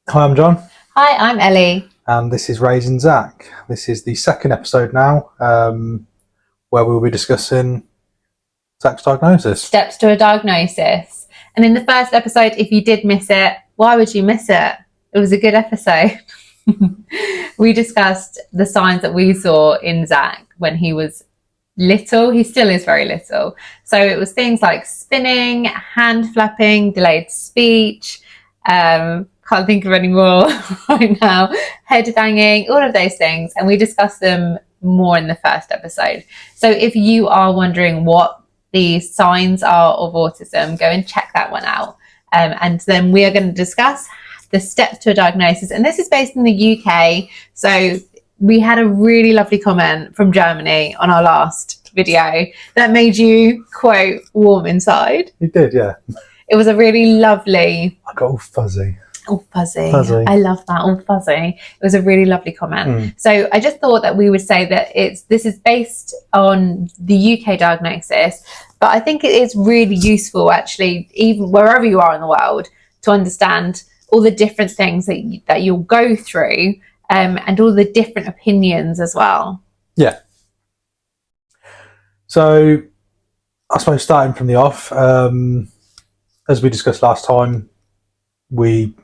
Hi, I'm John. Hi, I'm Ellie. And this is Raising Zach. This is the second episode now, where we'll be discussing Zach's diagnosis. Steps to a diagnosis. And in the first episode, if you did miss it, why would you miss it? It was a good episode. We discussed the signs that we saw in Zach when he was little. He still is very little. So it was things like spinning, hand flapping, delayed speech, can't think of any more right now, head banging, all of those things. And we discussed them more in the first episode. So if you are wondering what the signs are of autism, go and check that one out. And then we are going to discuss the steps to a diagnosis. And this is based in the UK. So we had a really lovely comment from Germany on our last video that made you, quote, warm inside. You did, yeah. It was a really lovely... I got all fuzzy. All fuzzy. I love that, all fuzzy. It was a really lovely comment. So I just thought that we would say that this is based on the UK diagnosis, but I think it is really useful, actually, even wherever you are in the world, to understand all the different things that you'll go through, and all the different opinions as well. Yeah. So I suppose starting from the off, as we discussed last time, we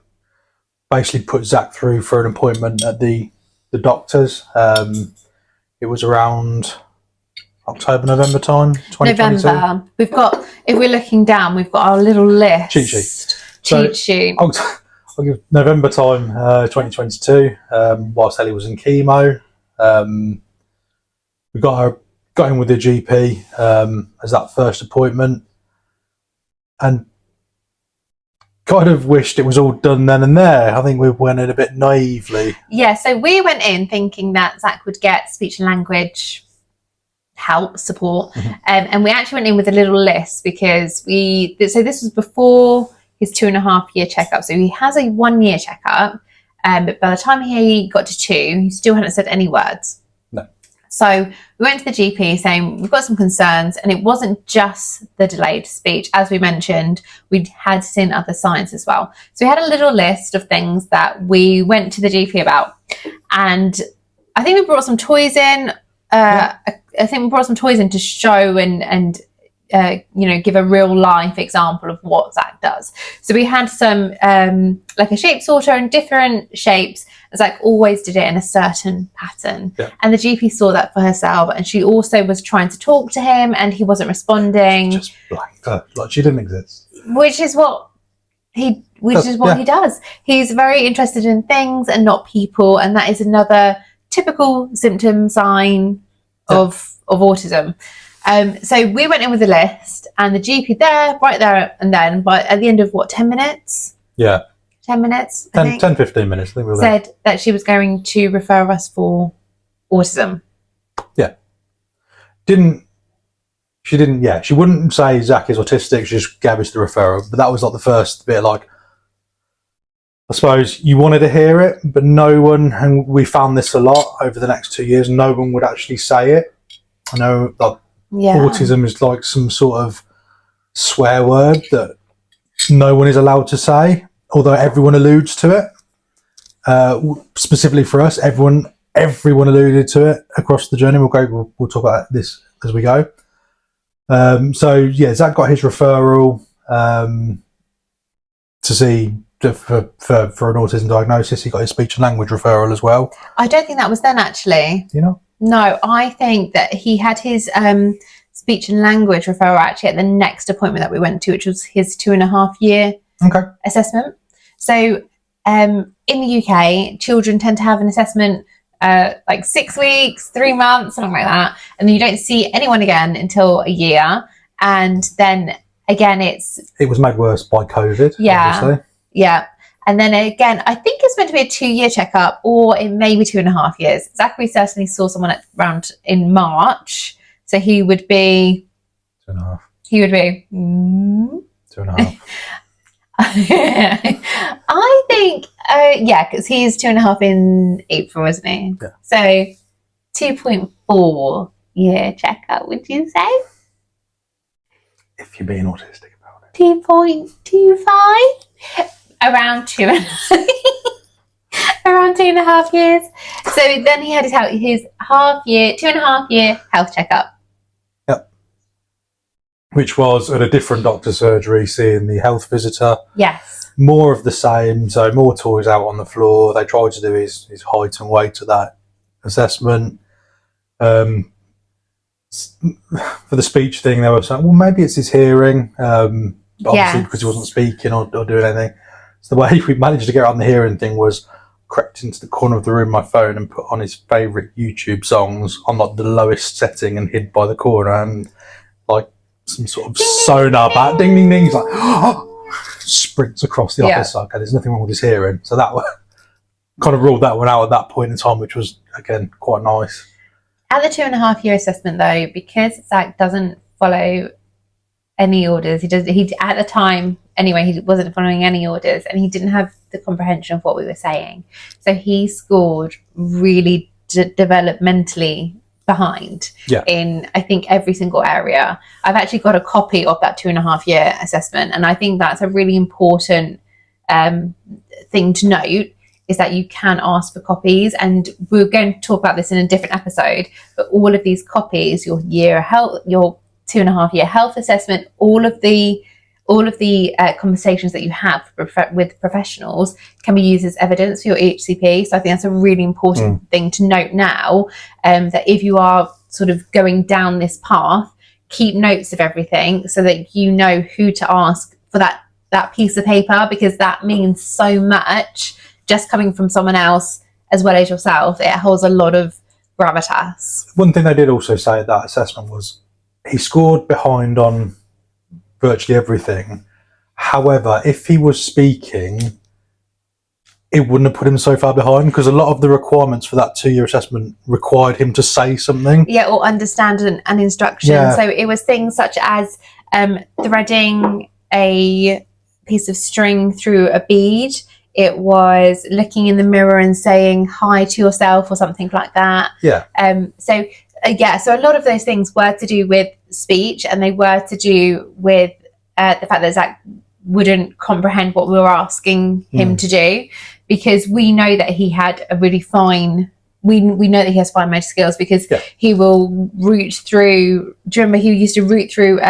basically put Zach through for an appointment at the doctor's. It was around October, November time, 2022. November. We've got, if we're looking down, we've got our little list. Cheat sheet. I'll give November time, 2022, whilst Ellie was in chemo. We got in with the GP as that first appointment, and kind of wished it was all done then and there. I think we went in a bit naively. Yeah, so we went in thinking that Zach would get speech and language help, support, and we actually went in with a little list because so this was before his 2.5-year checkup. So he has a 1-year checkup, but by the time he got to 2, he still hadn't said any words. No. So we went to the GP saying we've got some concerns, and it wasn't just the delayed speech. As we mentioned, we had seen other signs as well. So we had a little list of things that we went to the GP about, and I think we brought some toys in. I think we brought some toys in to show and give a real life example of what Zach does. So we had some like a shape sorter in different shapes. Zach always did it in a certain pattern. Yeah. And the GP saw that for herself, and she also was trying to talk to him and he wasn't responding. Just blanked her, like she didn't exist. Which is what he does. He's very interested in things and not people, and that is another typical symptom sign of autism. So we went in with a list, and the GP right there and then, but at the end of 10 minutes? Yeah. 10 minutes, 10, 15 minutes, I think we were said there. That she was going to refer us for autism. Yeah. She wouldn't say Zach is autistic, she just gave us the referral. But that was like the first bit, like, I suppose you wanted to hear it, but no one, and we found this a lot over the next 2 years, no one would actually say it. I know, like, autism is like some sort of swear word that no one is allowed to say, although everyone alludes to it. Specifically for us, everyone alluded to it across the journey. We'll talk about this as we go. So yeah, Zach got his referral to see for an autism diagnosis. He got his speech and language referral as well. I don't think that was then, actually. You know? No, I think that he had his speech and language referral actually at the next appointment that we went to, which was his 2.5-year assessment. So in the UK, children tend to have an assessment like 6 weeks, 3 months, something like that. And then you don't see anyone again until a year. And then again, it was made worse by COVID. Yeah. Obviously. Yeah. And then again, I think it's meant to be a 2-year checkup, or it may be 2.5 years. Zachary certainly saw someone around in March. So he would be 2.5. He would be 2.5. I think, because he's 2.5 in April, isn't he? Yeah. So 2.4-year checkup, would you say? If you're being autistic about it. 2.25? Around 2.5. around 2.5 years. So then he had his 2.5 year health checkup. Yep. Which was at a different doctor's surgery, seeing the health visitor. Yes. More of the same, so more toys out on the floor. They tried to do his height and weight at that assessment. For the speech thing, they were saying, well, maybe it's his hearing, obviously because he wasn't speaking or doing anything. So the way we managed to get on the hearing thing was crept into the corner of the room, my phone, and put on his favourite YouTube songs on like the lowest setting and hid by the corner, and like some sort of sonar back, ding ding ding. He's like, sprints across the office. Okay, there's nothing wrong with his hearing. So that kind of ruled that one out at that point in time, which was again quite nice. At the 2.5 year assessment, though, because Zach doesn't follow any orders, he at the time anyway, he wasn't following any orders, and he didn't have the comprehension of what we were saying. So he scored really developmentally behind in, I think, every single area. I've actually got a copy of that 2.5 year assessment, and I think that's a really important thing to note, is that you can ask for copies, and we're going to talk about this in a different episode, but all of these copies, your 2.5 year health assessment, all of the conversations that you have with professionals can be used as evidence for your EHCP. So I think that's a really important thing to note now, that if you are sort of going down this path, keep notes of everything so that you know who to ask for that piece of paper, because that means so much. Just coming from someone else as well as yourself, it holds a lot of gravitas. One thing they did also say at that assessment was he scored behind on virtually everything. However, if he was speaking, it wouldn't have put him so far behind, because a lot of the requirements for that 2-year assessment required him to say something. Yeah, or understand an instruction. Yeah. So it was things such as threading a piece of string through a bead. It was looking in the mirror and saying hi to yourself or something like that. Yeah. So a lot of those things were to do with speech, and they were to do with the fact that Zach wouldn't comprehend what we were asking him to do, because we know that he had a really fine, we know that he has fine motor skills, because he will root through, do you remember he used to root through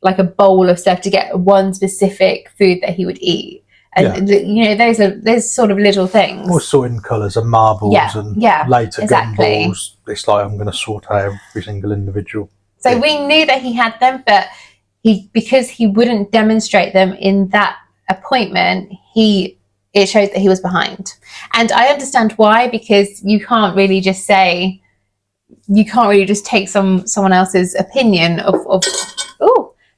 like a bowl of stuff to get one specific food that he would eat. And those sort of little things. Or sorting colours and marbles and later gumballs. It's like, I'm going to sort out every single individual. So we knew that he had them, but because he wouldn't demonstrate them in that appointment, it shows that he was behind. And I understand why, because you can't really just take someone else's opinion of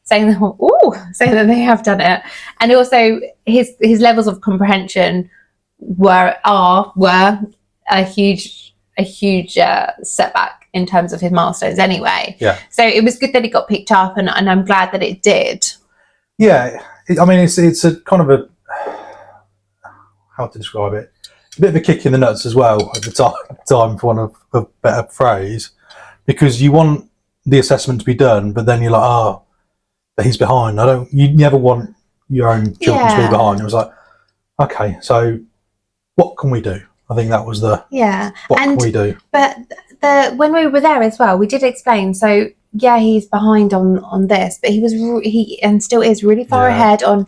saying that they have done it. And also his levels of comprehension were a huge setback in terms of his milestones anyway. Yeah. So it was good that it got picked up, and I'm glad that it did. Yeah. It's a kind of a, how to describe it, a bit of a kick in the nuts as well at the time, for want of a better phrase, because you want the assessment to be done, but then you're like, but he's behind. You never want your own children to be behind. It was like, okay, so what can we do? I think that was what can we do? But when we were there as well, we did explain. So he's behind on this, but he and still is really far ahead on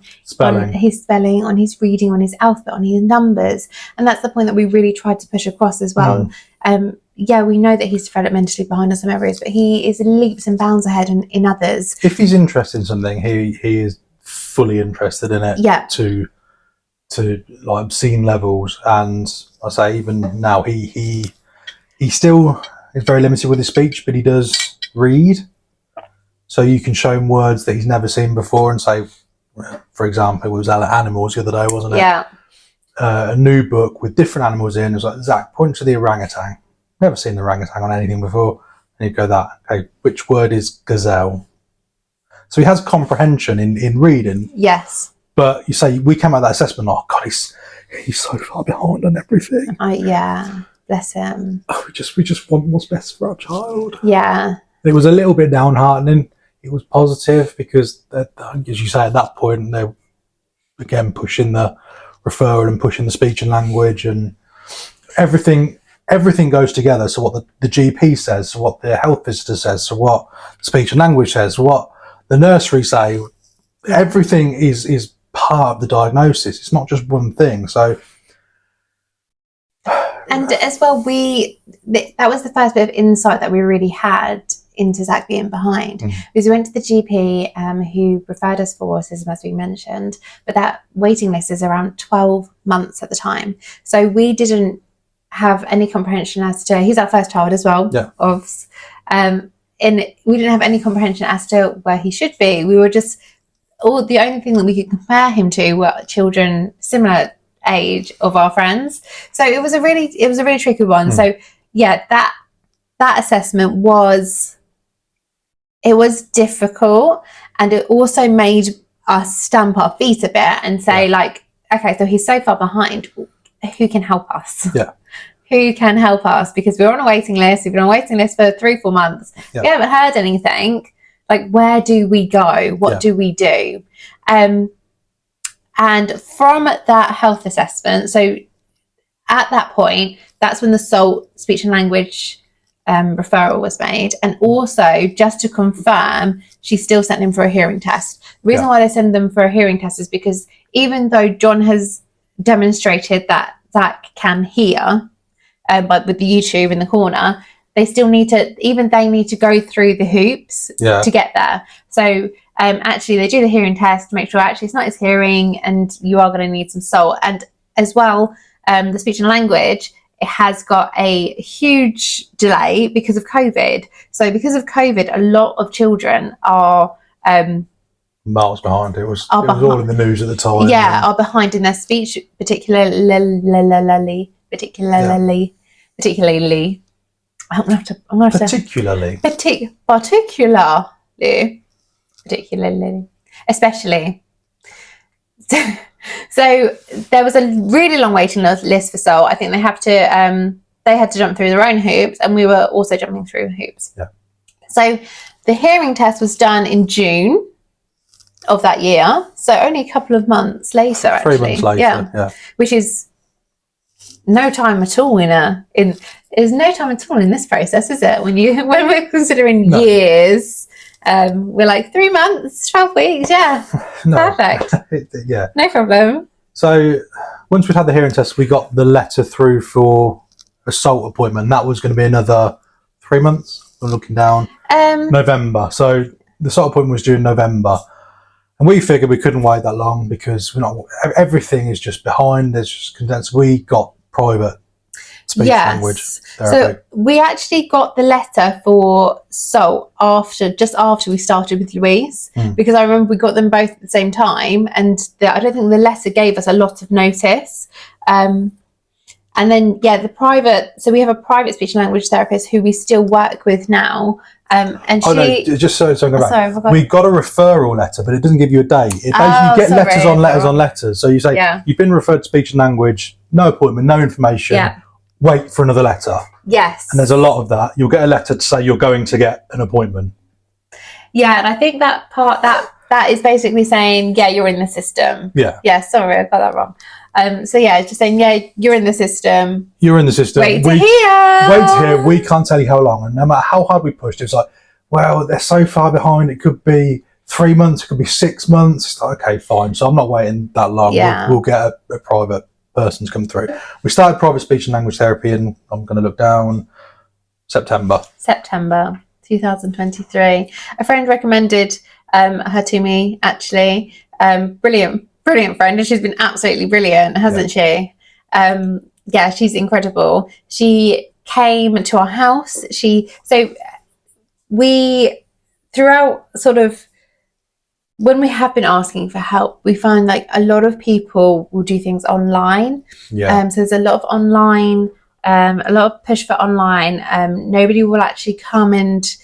his spelling, on his reading, on his alphabet, on his numbers, and that's the point that we really tried to push across as well. We know that he's developmentally behind in some areas, but he is leaps and bounds ahead in others. If he's interested in something, he is fully interested in it. Yeah. To like obscene levels, and I say even now he still is very limited with his speech, but he does read. So you can show him words that he's never seen before, and say, for example, it was animals the other day, wasn't it? Yeah. A new book with different animals in. It was like, Zach, point to the orangutan. Never seen the orangutan on anything before. And you go, okay, which word is gazelle? So he has comprehension in reading. Yes. But you say, we came out of that assessment, oh God, he's so far behind on everything. Bless him. Oh, we just want what's best for our child. Yeah. It was a little bit downheartening. It was positive because, as you say, at that point, they're again pushing the referral and pushing the speech and language, and everything goes together. So what the GP says, so what the health visitor says, so what speech and language says, what the nursery say, everything is part of the diagnosis. It's not just one thing. So, and as well, that was the first bit of insight that we really had into Zach being behind, because we went to the GP who referred us for autism, as we mentioned, but that waiting list is around 12 months at the time. So we didn't have any comprehension as to, he's our first child as well, and we didn't have any comprehension as to where he should be. We were just, the only thing that we could compare him to were children similar age of our friends. So it was a really tricky one. So yeah, that assessment was difficult, and it also made us stamp our feet a bit and say like, okay, so he's so far behind, who can help us? Who can help us? Because we're on a waiting list. We've been on a waiting list for 3-4 months. We haven't heard anything. Like, where do we go? What do we do? And from that health assessment, so at that point, that's when the SALT speech and language referral was made. And also, just to confirm, she still sent him for a hearing test. The reason why they send them for a hearing test is because even though John has demonstrated that Zach can hear, but with the YouTube in the corner, they still need to go through the hoops to get there. So actually they do the hearing test to make sure actually it's not his hearing and you are going to need some SALT. And as well, the speech and language, it has got a huge delay because of COVID. So because of COVID, a lot of children are miles behind. It was all in the news at the time. Are behind in their speech, particularly. I'm gonna have to particularly, especially. So there was a really long waiting list for SALT. I think they had to jump through their own hoops, and we were also jumping through hoops. So the hearing test was done in June of that year, so only a couple of months later, actually. 3 months later, which is no time at all is no time at all in this process, is it? When we're considering years, we're like 3 months, 12 weeks, perfect. No problem. So once we'd had the hearing test, we got the letter through for a SALT appointment. That was going to be another 3 months. I'm looking down. November. So the SALT appointment was due in November. And we figured we couldn't wait that long because everything is just behind. There's just condensed. We got private speech language therapy. So we actually got the letter for SALT just after we started with Louise, because I remember we got them both at the same time, and I don't think the letter gave us a lot of notice. And then the private. So we have a private speech and language therapist who we still work with now. And just so we got a referral letter, but it doesn't give you a date. It basically you get letters on letters on letters. So you say you've been referred to speech and language, no appointment, no information. Wait for another letter. Yes. And there's a lot of that. You'll get a letter to say you're going to get an appointment. Yeah, and I think that part that is basically saying you're in the system. Yeah. Sorry, I got that wrong. So it's just saying you're in the system. You're in the system. Wait to hear. We can't tell you how long, and no matter how hard we pushed, it's like, well, they're so far behind. It could be 3 months. It could be 6 months. It's like, okay, fine. So I'm not waiting that long. We'll get a private person to come through. We started private speech and language therapy, and I'm going to look down September 2023. A friend recommended her to me, actually. Brilliant friend, and she's been absolutely brilliant, hasn't she? She's incredible. She came to our house. We throughout sort of when we have been asking for help, we find like a lot of people will do things online. So there's a lot of online, a lot of push for online. Nobody will actually come and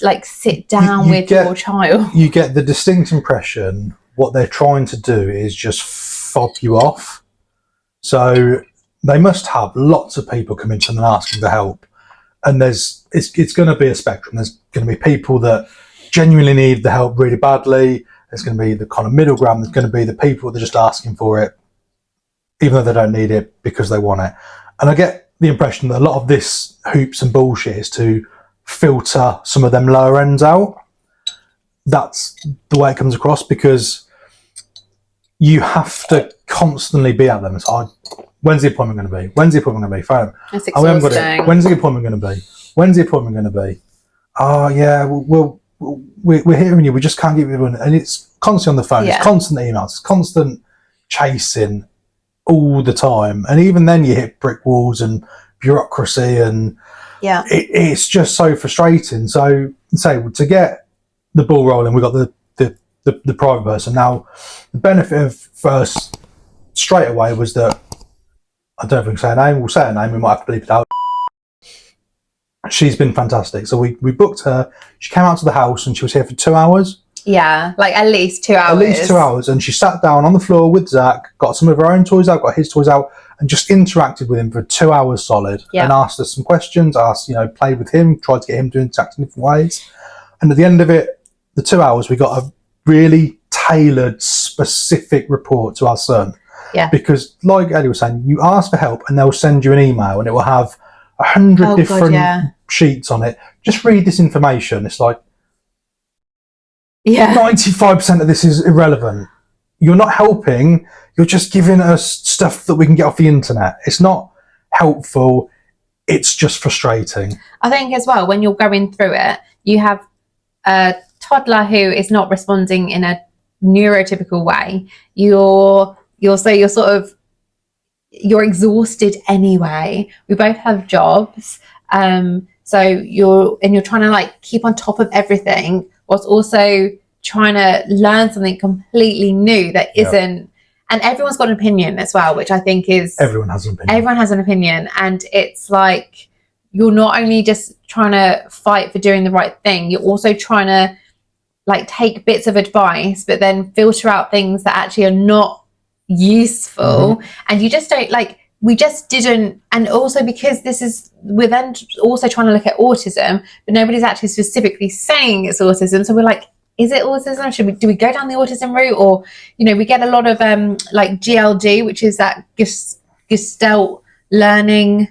like sit down with your child. You get the distinct impression what they're trying to do is just fob you off. So they must have lots of people coming to them and asking for help. And it's going to be a spectrum. There's going to be people that genuinely need the help really badly. There's going to be the kind of middle ground. There's going to be the people that are just asking for it, even though they don't need it because they want it. And I get the impression that a lot of this hoops and bullshit is to filter some of them lower ends out. That's the way it comes across, because you have to constantly be at them. So when's the appointment going to be? When's the appointment going to be? Phone. That's Oh, we haven't got exhausting. it. When's the appointment going to be? When's the appointment going to be? Oh, yeah, we're hearing you. We just can't give you one. And it's constantly on the phone. Yeah. It's constant emails. It's constant chasing all the time. And even then you hit brick walls and bureaucracy, and Yeah. it's just so frustrating. So to get the ball rolling, we've got the private person. Now, the benefit of first straight away was that, I don't know if we can say her name, we'll say her name, we might have to bleep it out. She's been fantastic. So we booked her, she came out to the house and she was here for 2 hours. Yeah, like at least 2 hours. At least 2 hours. And she sat down on the floor with Zach, got some of her own toys out, got his toys out, and just interacted with him for 2 hours solid. Yeah. And asked us some questions, played with him, tried to get him to interact in different ways. And at the end of it, the 2 hours, we got a really tailored, specific report to our son. Yeah. Because, like Ellie was saying, you ask for help and they'll send you an email and it will have 100 different sheets on it. Just read this information. It's like, 95% of this is irrelevant. You're not helping. You're just giving us stuff that we can get off the internet. It's not helpful. It's just frustrating. I think as well, when you're going through it, you have a toddler who is not responding in a neurotypical way. You're exhausted anyway. We both have jobs. So you're trying to like keep on top of everything, whilst also trying to learn something completely new that isn't, and everyone's got an opinion as well, which I think is, everyone has an opinion. Everyone has an opinion, and it's like, you're not only just trying to fight for doing the right thing, you're also trying to like take bits of advice, but then filter out things that actually are not useful. And you just don't like, we just didn't. And also because we're then also trying to look at autism, but nobody's actually specifically saying it's autism. So we're like, is it autism? Do we go down the autism route? Or, we get a lot of like GLD, which is that Gestalt learning.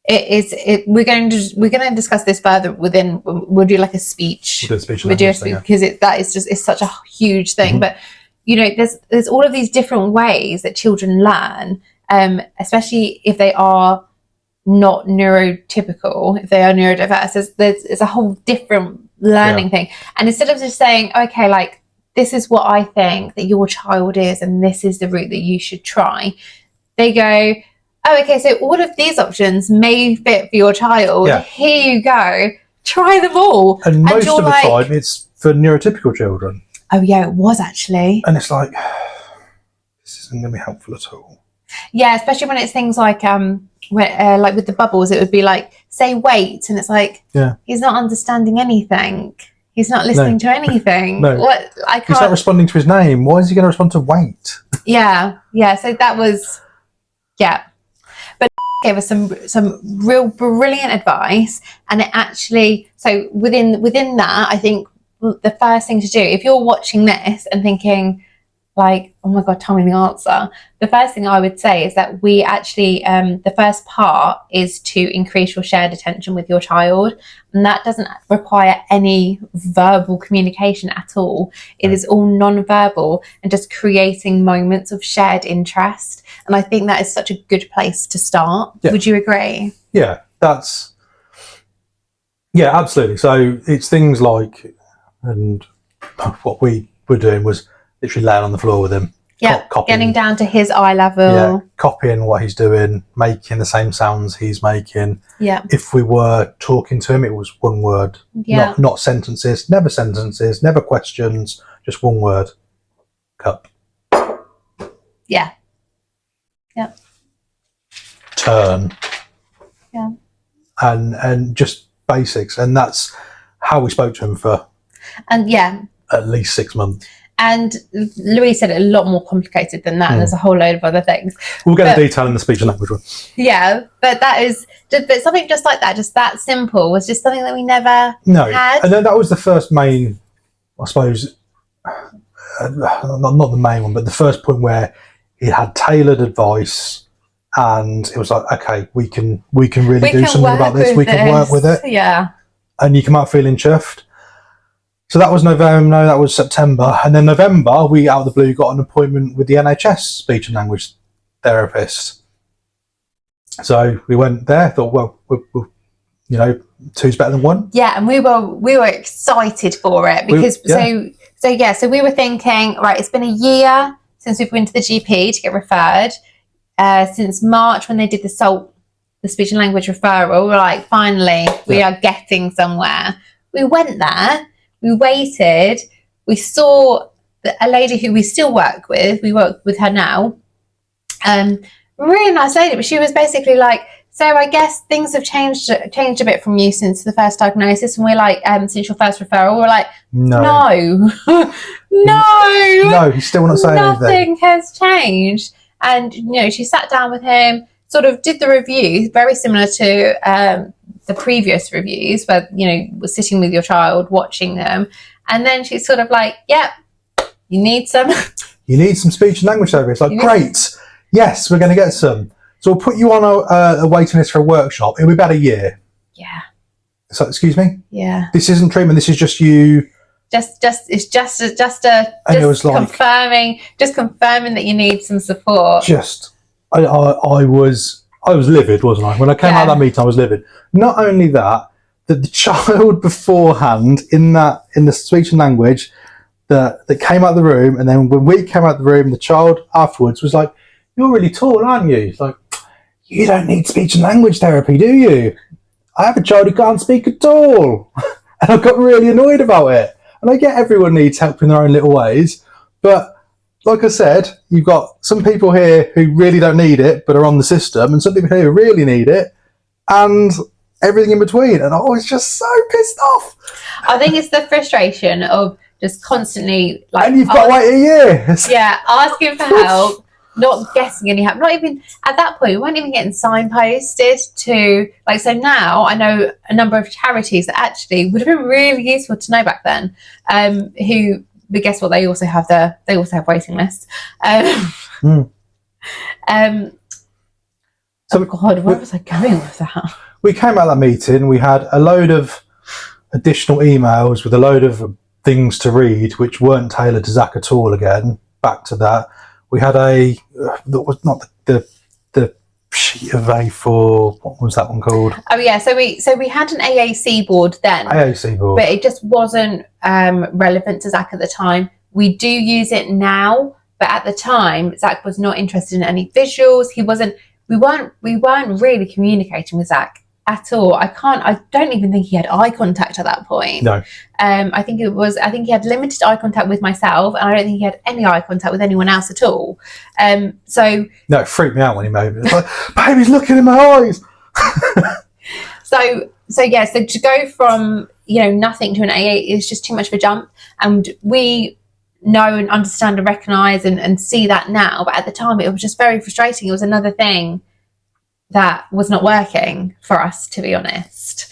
We're going to discuss this further we'll do like a speech. We'll do a speech because it's such a huge thing. But there's all of these different ways that children learn, especially if they are not neurotypical, if they are neurodiverse. There's a whole different learning thing. And instead of just saying, okay, like, this is what I think that your child is and this is the route that you should try, they go, oh, okay, so all of these options may fit for your child. Here you go. Try them all. And most of the time, it's for neurotypical children. Oh, yeah, it was actually. And it's like, this isn't going to be helpful at all. Yeah, especially when it's things like, like with the bubbles, it would be like, say wait. And it's like, he's not understanding anything. He's not listening to anything. No. What? I can't. He's not responding to his name. Why is he going to respond to wait? Yeah. So that was, But gave us some real brilliant advice, and it actually, so within that, I think the first thing to do, if you're watching this and thinking like, oh my God, tell me the answer, the first thing I would say is that we actually, the first part is to increase your shared attention with your child, and that doesn't require any verbal communication at all. It is all non-verbal and just creating moments of shared interest. And I think that is such a good place to start. Would you agree? Yeah, absolutely. So it's things like, and what we were doing was literally laying on the floor with him. Getting down to his eye level. Copying what he's doing, making the same sounds he's making. If we were talking to him, it was one word. Not sentences, never questions, just one word. Cup. Turn. And just basics. And that's how we spoke to him for at least 6 months. And Louise said it a lot more complicated than that. And there's a whole load of other things. We'll get the detail in the speech and language one. But that is just, but something just like that, just that simple, was just something that we never had. And then that was the first main, I suppose, not the main one, but the first point where he had tailored advice and it was like, okay, we can really do something work about this. with We can work with it. Yeah. And you come out feeling chuffed. So that was November. No, that was September. And then November, we out of the blue got an appointment with the NHS speech and language therapist. So we went there. Thought, well, we're you know, two's better than one. Yeah, and we were excited for it because so we were thinking, right, it's been a year since we've been to the GP to get referred. Since March when they did the speech and language referral, we're like, finally, we are getting somewhere. We went there, we waited, we saw a lady who we still work with. We work with her now. Really nice lady, but she was basically like, so I guess things have changed a bit from you since the first diagnosis. And we're like, since your first referral, we're like, no, he's still not saying anything. Nothing has changed. And, you know, she sat down with him, sort of did the review, very similar to the previous reviews where, you know, was sitting with your child, watching them. And then she's sort of like, yep, you need some. You need some speech and language therapy. It's like, great. Yes, we're going to get some. So we'll put you on a waiting list for a workshop. It'll be about a year. Yeah. So, excuse me? Yeah. This isn't treatment. This is just you. It's just confirming that you need some support. I was livid, wasn't I? When I came out of that meeting, I was livid. Not only that the child beforehand in the speech and language that came out of the room, and then when we came out of the room, the child afterwards was like, "You're really tall, aren't you?" It's like, you don't need speech and language therapy, do you? I have a child who can't speak at all. And I got really annoyed about it. And I get everyone needs help in their own little ways. But like I said, you've got some people here who really don't need it, but are on the system, and some people here who really need it, and everything in between. And I was just so pissed off. I think it's the frustration of just constantly like... And you've got to wait a year. Yeah, asking for help. Not getting any help, not even at that point, we weren't even getting signposted to, like, so now I know a number of charities that actually would have been really useful to know back then, but guess what, they also have waiting lists. So God, where was I going with that? We came out of that meeting, we had a load of additional emails with a load of things to read, which weren't tailored to Zach at all again, back to that. We had that was not the sheet of A4. What was that one called? Oh yeah, so we had an AAC board then. AAC board, but it just wasn't relevant to Zach at the time. We do use it now, but at the time Zach was not interested in any visuals. He wasn't. We weren't really communicating with Zach at all. I don't even think he had eye contact at that point. No. I think he had limited eye contact with myself, and I don't think he had any eye contact with anyone else at all. So no, it freaked me out when he made it. It's like, baby's looking in my eyes. So to go from, you know, nothing to an AA is just too much of a jump, and we know and understand and recognise and see that now, but at the time it was just very frustrating. It was another thing that was not working for us, to be honest.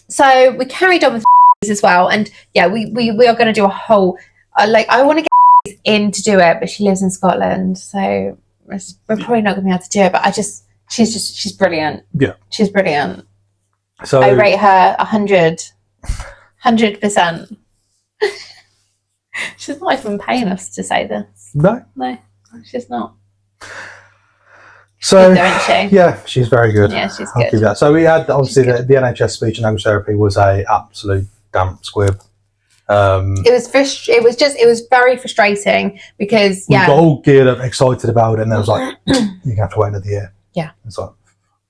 So we carried on with as well, and yeah, we are going to do a whole I want to get in to do it, but she lives in Scotland, so we're probably not going to be able to do it, but she's brilliant. Yeah, she's brilliant. So I rate her 100%. She's not even paying us to say this. No, she's not. So, good, isn't she? Yeah, she's very good. Yeah, she's I'll good. give that. So we had, obviously, the NHS speech and language therapy was a absolute damp squib. It was very frustrating because, we got all geared up, excited about it, and then it was like, you're going to have to wait another year. Yeah. It's like,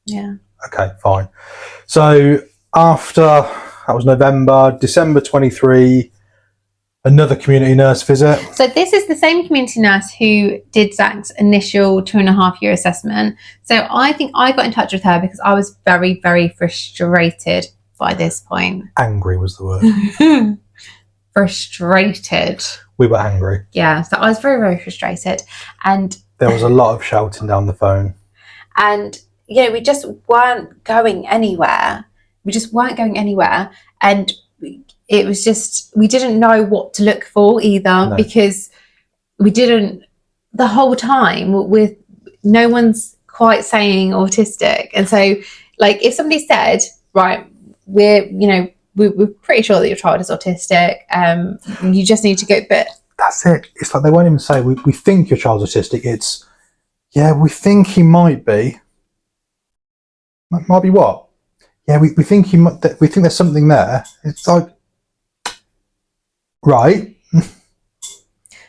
yeah. Okay, fine. So after, that was November, December 23, another community nurse visit. So this is the same community nurse who did Zach's initial 2.5-year assessment. So I think I got in touch with her because I was very, very frustrated by this point. Angry was the word. Frustrated. We were angry. Yeah, so I was very, very frustrated. And there was a lot of shouting down the phone. And, you know, we just weren't going anywhere. And it was just, we didn't know what to look for either, because we didn't, the whole time with no one's quite saying autistic. And so, like, if somebody said, right, we're pretty sure that your child is autistic, you just need to go, but that's it. It's like they won't even say, we think your child's autistic. It's, yeah, we think he might be. Might be what? Yeah, we think he might, we think there's something there. It's like, right.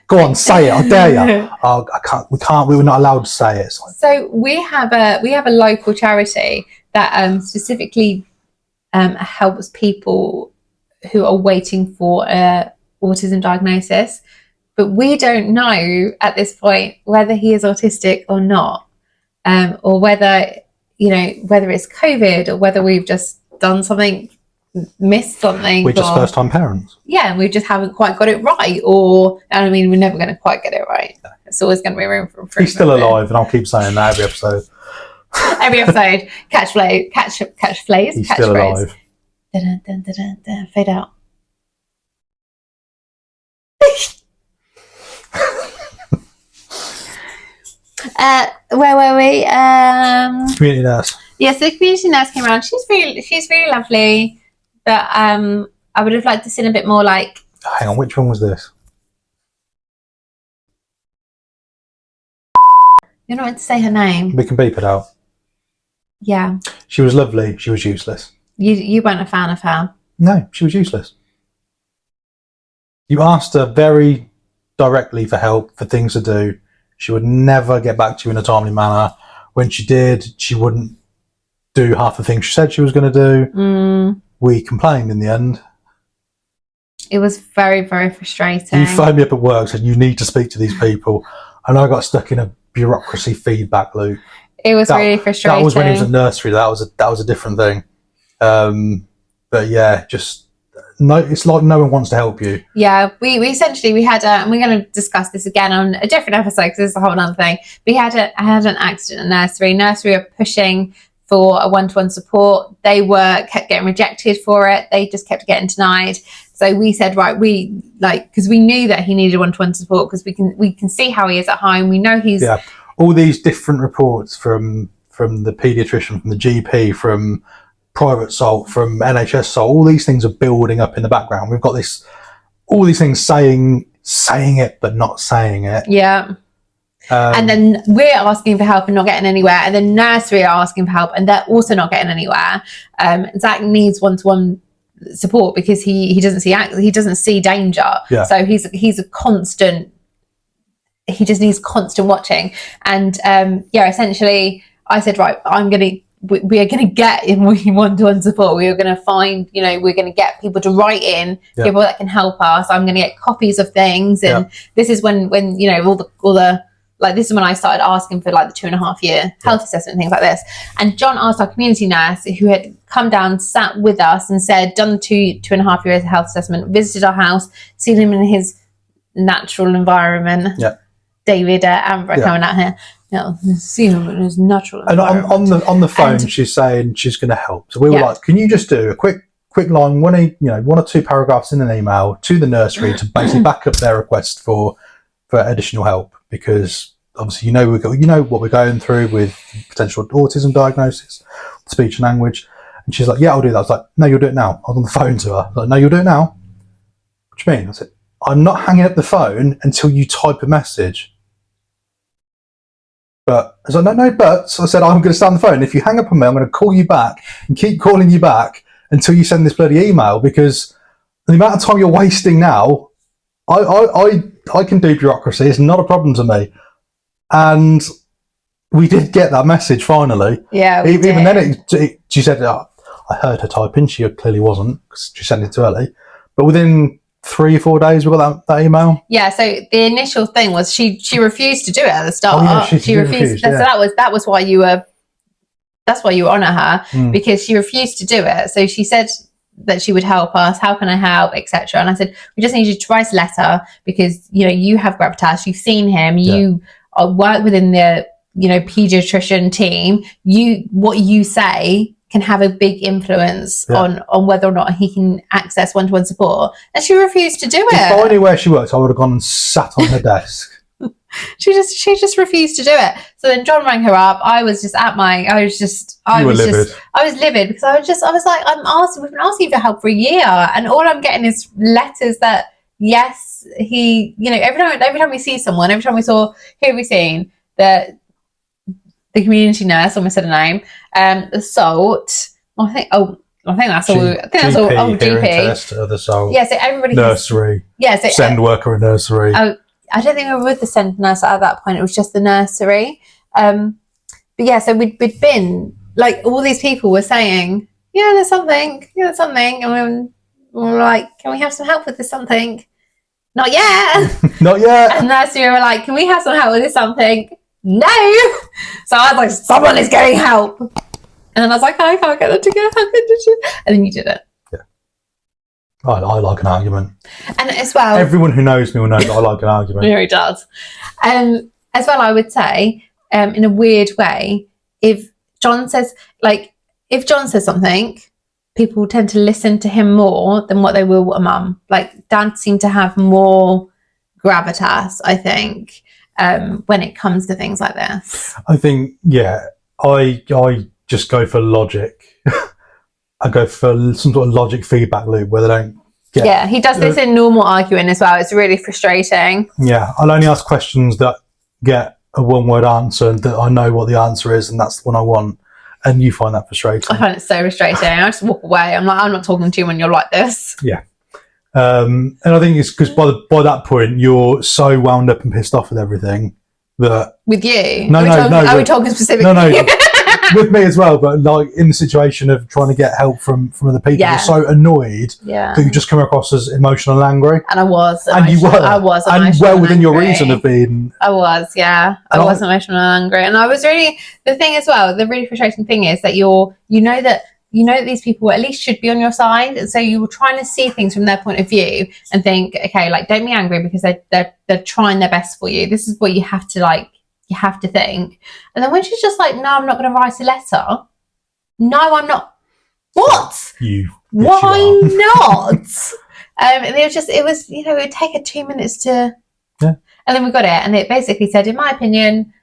Go on, say it. I dare you. Oh, I can't. We were not allowed to say it. So we have a local charity that specifically helps people who are waiting for a autism diagnosis, but we don't know at this point whether he is autistic or not, or whether it's COVID, or whether we've just done something, missed something. We're just first-time parents. Yeah, and we just haven't quite got it right, or, I mean, we're never going to quite get it right. It's always going to be room for improvement. He's still alive, and I'll keep saying that every episode. Every episode, catchphrase. He's still alive. Dun, dun, dun, dun, dun, fade out. Where were we? Community nurse. Yes, the community nurse came around. She's really lovely, but I would have liked to see a bit more like. Hang on, which one was this? You're not meant to say her name. We can beep it out. Yeah. She was lovely. She was useless. You weren't a fan of her. No, she was useless. You asked her very directly for help, for things to do. She would never get back to you in a timely manner. When she did, she wouldn't do half the things she said she was going to do. We complained in the end. It was very, very frustrating. You phoned me up at work, said you need to speak to these people, and I got stuck in a bureaucracy feedback loop. It was really frustrating. That was when he was at nursery. That was a different thing. But yeah, just no. It's like no one wants to help you. Yeah, we essentially had and we're going to discuss this again on a different episode because this is a whole other thing. I had an accident in nursery. Nursery are pushing for a one-to-one support. They kept getting rejected for it. They just kept getting denied. So we said, right, because we knew that he needed one-to-one support because we can see how he is at home. We know he's all these different reports from the paediatrician, from the GP, from private SALT, from NHS SALT. All these things are building up in the background. We've got all these things saying it but not saying it. Yeah. And then we're asking for help and not getting anywhere, and then nursery are asking for help and they're also not getting anywhere. Zach needs one-to-one support because he doesn't see danger. Yeah. So he's a constant. He just needs constant watching. And essentially, I said, right, we are going to get in one-to-one support. We are going to find, we're going to get people to write in, people that can help us. I'm going to get copies of things, and this is when all the like, this is when I started asking for like the 2.5-year health assessment, things like this. And John asked our community nurse, who had come down, sat with us and said, done the 2.5 years health assessment, visited our house, seen him in his natural environment. Yeah. David Amber coming out here. No, see him in his natural environment. And on the phone, she's saying she's going to help. So we were like, can you just do a quick line, one or two paragraphs in an email to the nursery to basically back up their request for additional help? Because obviously, what we're going through with potential autism diagnosis, speech and language. And she's like, yeah, I'll do that. I was like, no, you'll do it now. I was on the phone to her. I was like, no, you'll do it now. What do you mean? I said, I'm not hanging up the phone until you type a message. But I was like, no buts. So I said, I'm going to stay on the phone. If you hang up on me, I'm going to call you back and keep calling you back until you send this bloody email, because the amount of time you're wasting now, I can do bureaucracy. It's not a problem to me. And we did get that message finally. Yeah, even then, she said, I heard her typing. She clearly wasn't, because she sent it too early. But within 3 or 4 days, we got that email. Yeah. So the initial thing was she refused to do it at the start. Oh, yeah, she refused. So that was why you were. That's why you were on at her, because she refused to do it. So she said that she would help us. How can I help, etc. And I said, we just need you to write a letter, because you have gravitas. You've seen him. You work within the pediatrician team. What you say can have a big influence on whether or not he can access one-to-one support. And she refused to do it. If I knew where she worked, I would have gone and sat on her desk She just refused to do it. So then John rang her up. I was livid because I was like, we've been asking for help for a year, and all I'm getting is letters that yes, he, every time we see someone, every time we saw, who have we seen? The community nurse, almost said a name, assault. I think that's all. I think that's all. Oh, hearing GP. test, other soul. Yeah, so everybody. Nursery. Yeah, so send worker in nursery. I don't think we were with the send nurse at that point. It was just the nursery. But yeah, so we'd been like, all these people were saying, yeah, there's something, and we were like, can we have some help with this something? Not yet. Not yet. And nursery were like, can we have some help with this something? No. So I was like, someone is getting help. And then I was like, I can't get them to get help. And then you did it. Yeah. I like an argument. And as well, everyone who knows me will know that I like an argument. Yeah, he does. As well, I would say, in a weird way, if John says something, people tend to listen to him more than what they will a mum. Like, dads seem to have more gravitas, I think, when it comes to things like this. I think, yeah, I just go for logic. I go for some sort of logic feedback loop where they don't get... Yeah, he does this in normal arguing as well. It's really frustrating. Yeah, I'll only ask questions that get a one-word answer and that I know what the answer is, and that's the one I want. And you find that frustrating. I find it so frustrating. I just walk away. I'm like, I'm not talking to you when you're like this. Yeah. And I think it's because by that point, you're so wound up and pissed off with everything that... With you? No. Are we talking specifically? No. With me as well, but like in the situation of trying to get help from other people, you're so annoyed that you just come across as emotional and angry. And I was. And you were. I was. And well within your reason of being... I was, yeah. I was emotional and angry. And I was really... The thing as well, the really frustrating thing is that you know that these people at least should be on your side. And so you were trying to see things from their point of view and think, okay, like, don't be angry because they're trying their best for you. This is what you have to, like, you have to think. And then when she's just like, no, I'm not going to write a letter. No, I'm not. What? Why not? And it was, it would take her 2 minutes to... Yeah. And then we got it. And it basically said, in my opinion,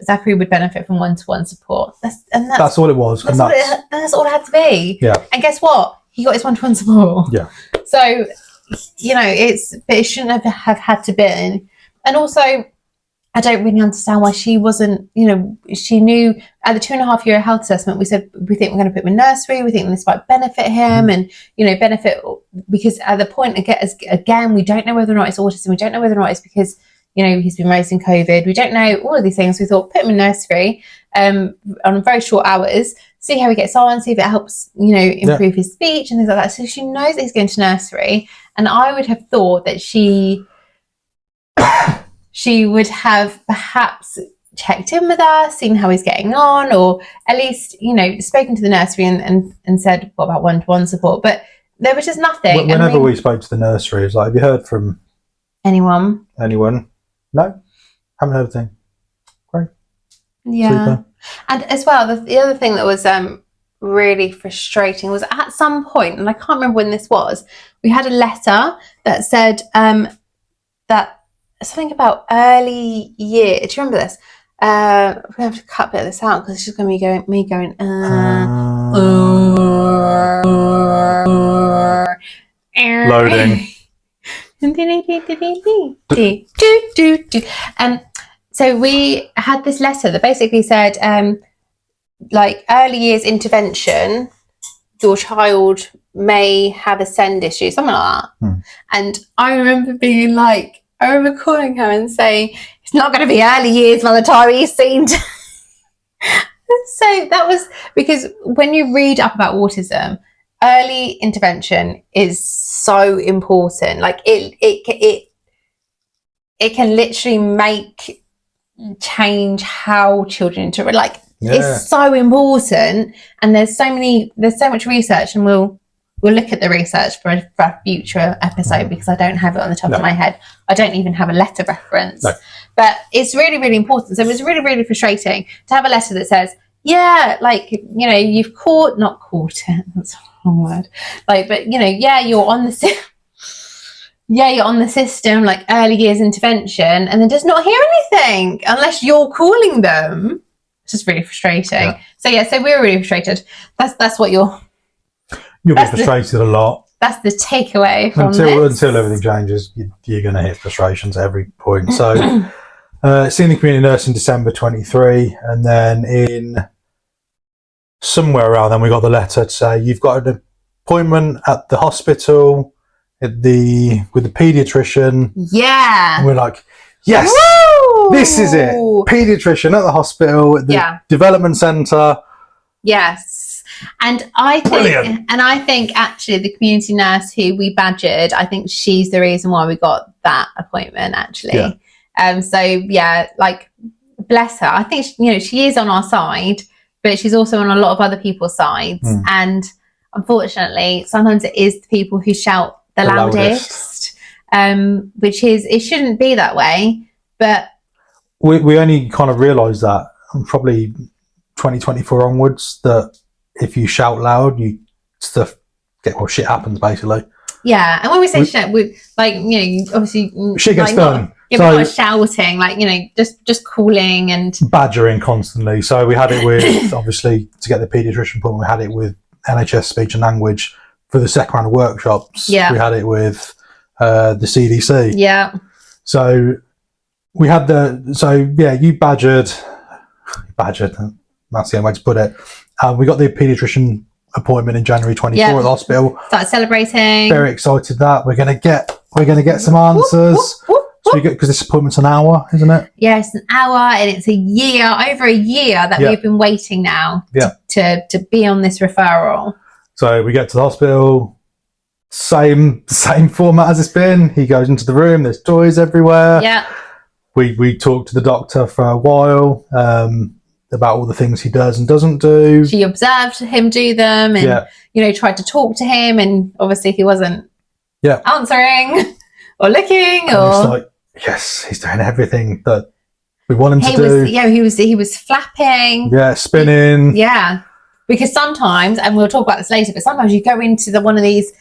Zachary would benefit from one-to-one support. That's all it was. That's all it had to be. Yeah. And guess what? He got his one-to-one support. Yeah. So, it shouldn't have had to be. And also, I don't really understand why she wasn't, she knew at the 2.5-year health assessment, we said, we think we're going to put him in nursery. We think this might benefit him and, benefit, because at the point, again, we don't know whether or not it's autism. We don't know whether or not it's because, he's been raised in COVID. We don't know all of these things. We thought, put him in nursery on very short hours, see how he gets on, see if it helps, improve his speech and things like that. So she knows that he's going to nursery. And I would have thought that she would have perhaps checked in with us, seen how he's getting on, or at least, spoken to the nursery and said, what about one-to-one support? But there was just nothing. Whenever we spoke to the nursery, it's like, have you heard from anyone? No? Haven't heard a thing. Great. Yeah. Super. And as well, the other thing that was really frustrating was at some point, and I can't remember when this was, we had a letter that said that something about early year. Do you remember this? We're going to have to cut a bit of this out because it's just going to be me going, loading. So we had this letter that basically said, like, early years intervention, your child may have a send issue, something like that. And I remember being like, I remember calling her and saying, it's not going to be early years by the time he's seen. So that was because when you read up about autism, early intervention is so important. Like it can literally change how children interact. Like it's so important, and there's so much research, and we'll look at the research for a future episode because I don't have it on the top of my head. I don't even have a letter reference. No. But it's really, really important. So it was really, really frustrating to have a letter that says, yeah, like, you've not caught it. That's a wrong word. Like, but, you're on the yay on the system, like early years intervention, and then just not hear anything unless you're calling them. It's just really frustrating. So we're really frustrated. That's what you'll be frustrated a lot. That's the takeaway from until everything changes. You're going to hit frustrations at every point. So seeing the community nurse in December 23, and then in somewhere around then we got the letter to say you've got an appointment at the hospital with the paediatrician. And we're like, yes. Woo! This is it. Paediatrician at the hospital, at the development centre. Yes. And I think actually the community nurse who we badgered, I think she's the reason why we got that appointment actually. Like bless her. I think she is on our side, but she's also on a lot of other people's sides. And unfortunately, sometimes it is the people who shout the loudest. Which is, it shouldn't be that way, but we only kind of realised that probably 2024 onwards, that if you shout loud, shit happens basically. Yeah, and when we say shit, we obviously shit gets done. Not shouting, just calling and badgering constantly. So we had it with obviously to get the paediatrician appointment. We had it with NHS speech and language for the second round of workshops. We had it with the CDC. So we had you badgered. That's the only way to put it. We got the paediatrician appointment in January 24 at the hospital. Started celebrating. Very excited that we're gonna get some answers. Because this appointment's an hour, isn't it? Yeah, it's an hour, and it's over a year that we've been waiting now to be on this referral. So we get to the hospital. Same format as it's been. He goes into the room. There's toys everywhere. We talk to the doctor for a while about all the things he does and doesn't do. She observed him do them, and tried to talk to him, and obviously he wasn't answering or looking. It's like, yes, he's doing everything that we want him to do. He was flapping. Spinning. Because sometimes, and we'll talk about this later, but sometimes you go into one of these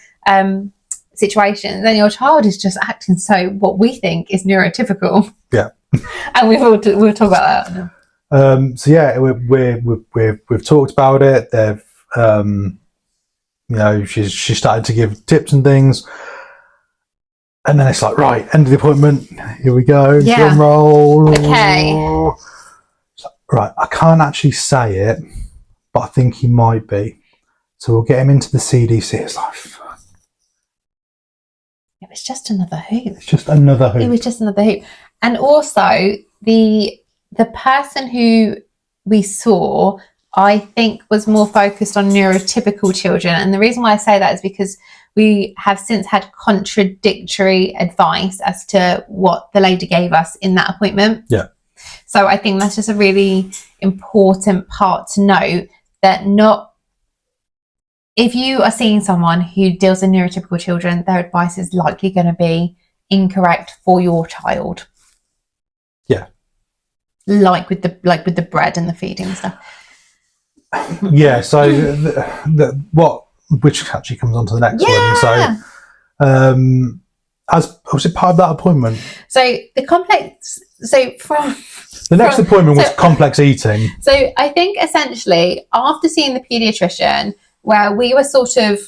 situations, and your child is just acting so what we think is neurotypical. And we'll talk about that. We've talked about it. They've she's started to give tips and things, and then it's like, right, end of the appointment, here we go, drum roll. Okay, right, I can't actually say it, but I think he might be, so we'll get him into the CDC. It's like, it was just another hoop. It was just another hoop. And also the person who we saw, I think, was more focused on neurotypical children. And the reason why I say that is because we have since had contradictory advice as to what the lady gave us in that appointment. So I think that's just a really important part to note, that if you are seeing someone who deals with neurotypical children, their advice is likely going to be incorrect for your child. Like with the bread and the feeding stuff. So which actually comes on to the next one. So was it part of that appointment? So the next appointment was complex eating. So I think essentially after seeing the paediatrician, where we were sort of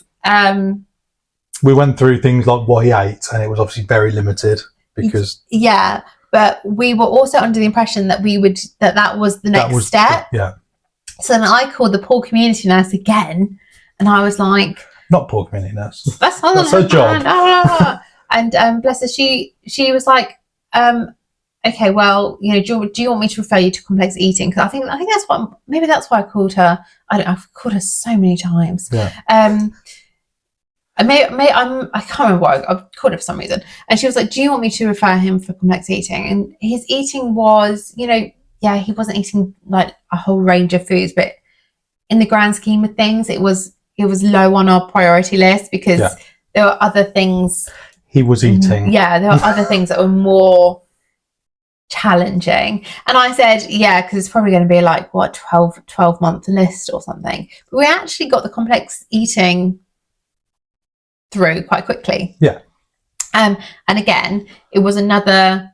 we went through things like what he ate, and it was obviously very limited because but we were also under the impression that that was the next step. So then I called the poor community nurse again, and I was like, not poor community nurse, that's her job. And bless her, she was like, okay, well, do you want me to refer you to complex eating? Because I think that's why I called her. I've called her so many times. I can't remember why I called her for some reason. And she was like, do you want me to refer him for complex eating? And his eating was, he wasn't eating like a whole range of foods, but in the grand scheme of things, it was low on our priority list because there were other things he was eating. There were other things that were more challenging. And I said, because it's probably going to be like 12 month list or something. But we actually got the complex eating through quite quickly. And again, it was another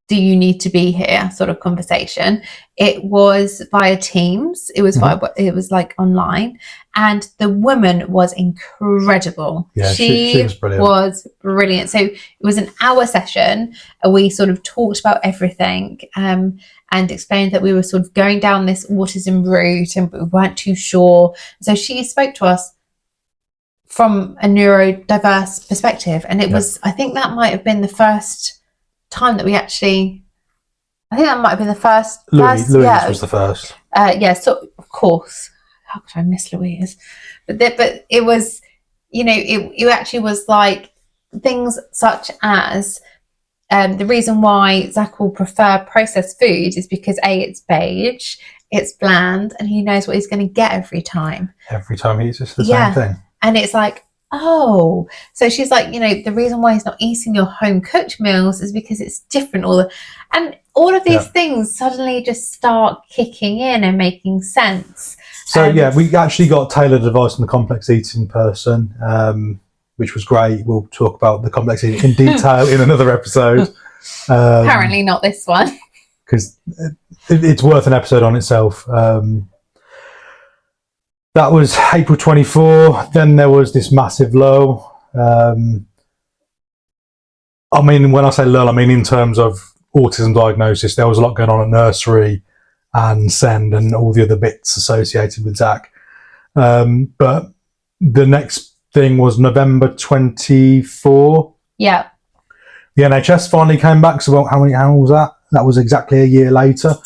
do you need to be here sort of conversation. It was via Teams. It was it was like online, and the woman was incredible. Yeah, she was brilliant. Was brilliant. So it was an hour session. We sort of talked about everything, and explained that we were sort of going down this autism route and we weren't too sure. So she spoke to us from a neurodiverse perspective, and it was, I think that might have been the first time that we actually, I think that might have been the first. Louise was the first. So of course, how could I miss Louise? But it was, you know, it actually was like things such as the reason why Zach will prefer processed foods is because it's beige, it's bland, and he knows what he's going to get every time. Every time he eats, it's the same thing. And it's like, oh, so she's like, you know, the reason why he's not eating your home cooked meals is because it's different. And all of these things suddenly just start kicking in and making sense. So we actually got tailored advice from the complex eating person, which was great. We'll talk about the complex eating in detail in another episode. Apparently not this one, because it's worth an episode on itself. That was April 24. Then there was this massive lull. I mean, when I say lull, I mean in terms of autism diagnosis, there was a lot going on at nursery and SEND and all the other bits associated with Zach. But the next thing was November 24. Yeah. The NHS finally came back. So how was that? That was exactly a year later.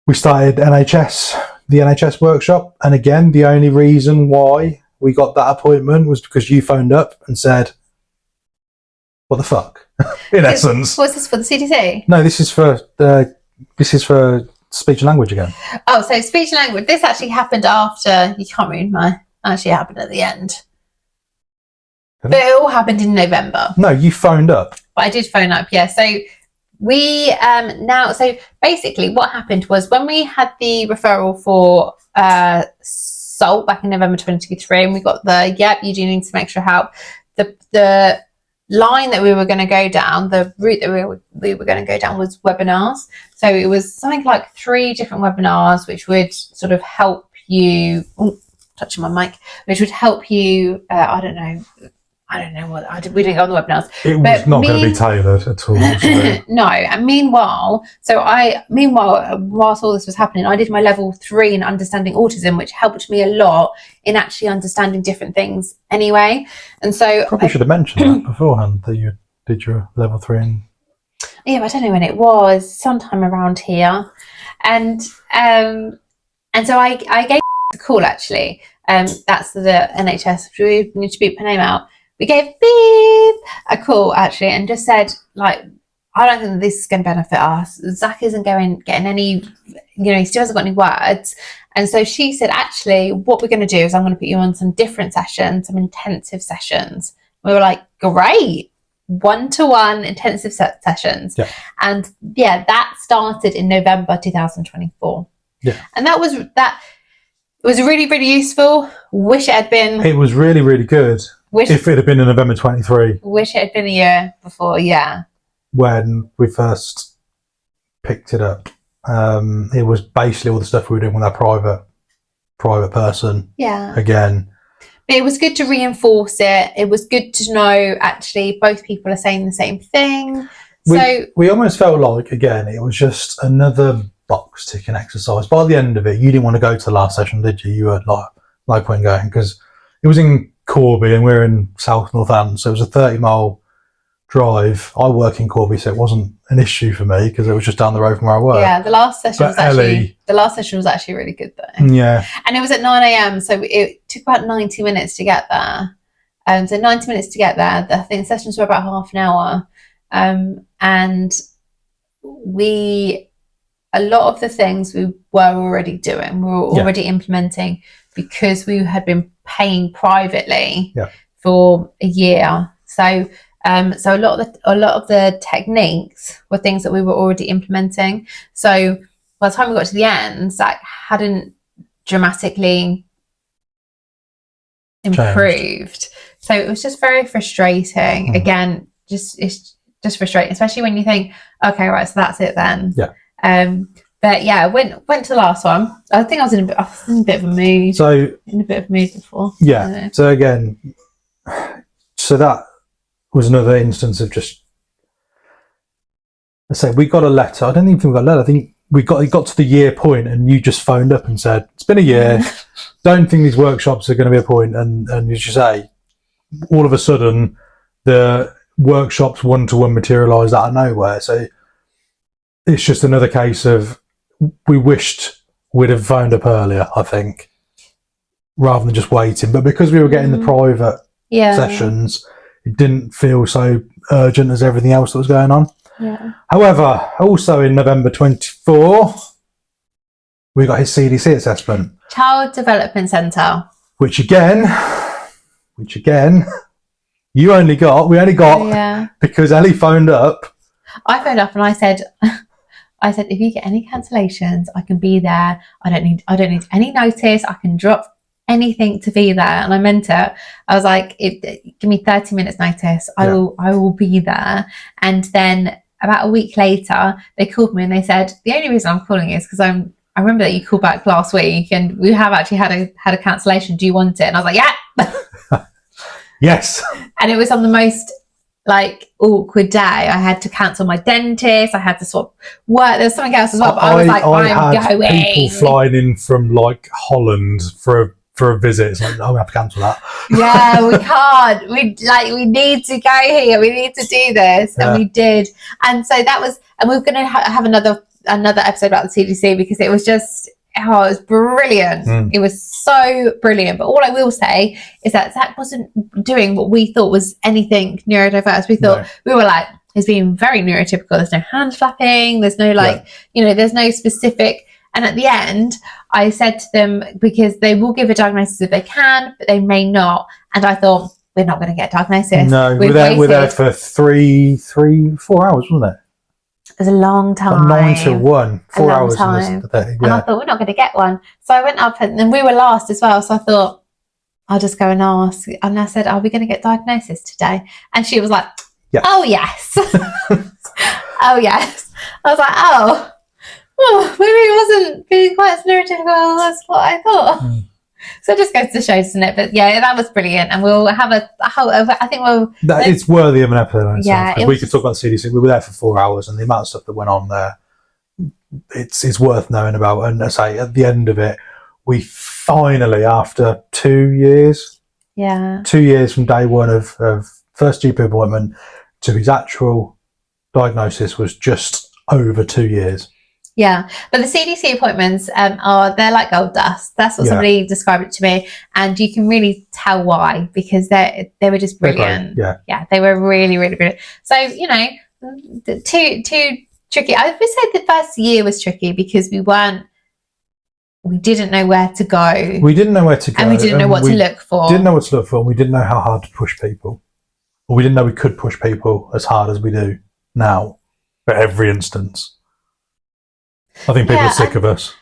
We started the NHS workshop. And again, the only reason why we got that appointment was because you phoned up and said, what the fuck? In essence. Was this for the CDC? No, this is for speech and language again. Oh, so speech and language. This actually happened after, you can't read mine. Actually happened at the end. But it all happened in November. No, you phoned up. But I did phone up, yeah. So we so basically what happened was when we had the referral for SALT back in November 2023, and we got you do need some extra help. The line that we were going to go down, the route that we were going to go down was webinars. So it was something like 3 different webinars which would sort of help you, touching my mic, which would help you, I don't know what we didn't go on the webinars. It was not going to be tailored at all. So. No, and meanwhile, whilst all this was happening, I did my level 3 in understanding autism, which helped me a lot in actually understanding different things anyway. And so probably should have mentioned that beforehand, that you did your level 3 in. Yeah, but I don't know when it was, sometime around here. And so I gave the call actually. That's the NHS. We need to beep her name out. We gave Beep a call actually and just said, like, I don't think this is going to benefit us. Zach isn't getting any, he still hasn't got any words. And so she said, actually, what we're going to do is I'm going to put you on some different sessions, some intensive sessions. We were like, great, 1-to-1 intensive sessions. Yeah. And that started in November 2024. Yeah. And that was it was really, really useful. Wish it had been. It was really, really good. If it had been in November 23. Wish it had been a year before, yeah. When we first picked it up, it was basically all the stuff we were doing with our private person. Yeah. Again. But it was good to reinforce it. It was good to know actually both people are saying the same thing. We almost felt like, again, it was just another box ticking exercise. By the end of it, you didn't want to go to the last session, did you? You were like, no point going, because it was in Corby and we're in South Northampton, so it was a 30-mile drive. I work in Corby, so it wasn't an issue for me because it was just down the road from where I work. Yeah, the last session was actually really good though. Yeah, and it was at 9 a.m, so it took about 90 minutes to get there. So 90 minutes to get there. I think the sessions were about half an hour, and a lot of the things we were already doing, we were already implementing because we had been paying privately for a year. So a lot of the techniques were things that we were already implementing. So by the time we got to the end, Zach hadn't dramatically improved. So it was just very frustrating. Again, it's just frustrating, especially when you think, okay, right, so that's it then. Yeah. But yeah, went to the last one. I think I was in a bit of a mood. So in a bit of a mood before. yeah. So again, so that was another instance of just. I say we got a letter. I don't even think we got a letter. I think it got to the year point, and you just phoned up and said, "It's been a year. Don't think these workshops are going to be a point." And as you say, all of a sudden, the workshops one-to-one materialised out of nowhere. So it's just another case of we wished we'd have phoned up earlier, I think, rather than just waiting. But because we were getting the private sessions, it didn't feel so urgent as everything else that was going on. Yeah. However, also in November 24, we got his CDC assessment. Child Development Centre. Which again, we only got because Ellie phoned up. I phoned up and I said, if you get any cancellations, I can be there. I don't need any notice. I can drop anything to be there. And I meant it. I was like, give me 30 minutes notice. I will be there. And then about a week later, they called me and they said, the only reason I'm calling is because I remember that you called back last week and we have actually had a cancellation. Do you want it? And I was like, yeah. Yes. And it was on the most awkward day. I had to cancel my dentist. I had to swap work. There's something else as well. But I was like, I'm going. People flying in from Holland for a visit. It's like, we have to cancel that. Yeah, we can't. We need to go here. We need to do this, and we did. And so that was. And we're going to have another episode about the CDC because it was just. Oh, it was brilliant. It was so brilliant. But all I will say is that Zach wasn't doing what we thought was anything neurodiverse. We thought we were like, he's being very neurotypical. There's no hand flapping. There's no there's no specific. And at the end, I said to them, because they will give a diagnosis if they can, but they may not. And I thought, we're not going to get a diagnosis. No, we're there for 4 hours, wasn't it? It was a long time. 9 to 1, 4 hours. And I thought, we're not going to get one. So I went up and then we were last as well. So I thought, I'll just go and ask. And I said, are we going to get diagnosis today? And she was like, oh, yes. Oh, yes. I was like, maybe it wasn't being quite as neurotypical as what I thought. So it just goes to show, doesn't it? But yeah, that was brilliant. And we'll have it's worthy of an episode. Because we could talk about the CDC. We were there for 4 hours and the amount of stuff that went on there, it's worth knowing about. And I say, at the end of it, we finally, after 2 years, 2 years from day one of first GP appointment to his actual diagnosis was just over 2 years. Yeah, but the CDC appointments they're like gold dust. That's what somebody described it to me, and you can really tell why, because they were just brilliant. Yeah, they were really, really brilliant. So too tricky. I would say the first year was tricky because we didn't know where to go. We didn't know where to go, and we didn't know what to look for. Didn't know what to look for, and we didn't know how hard to push people, or we didn't know we could push people as hard as we do now for every instance. I think people are sick of us.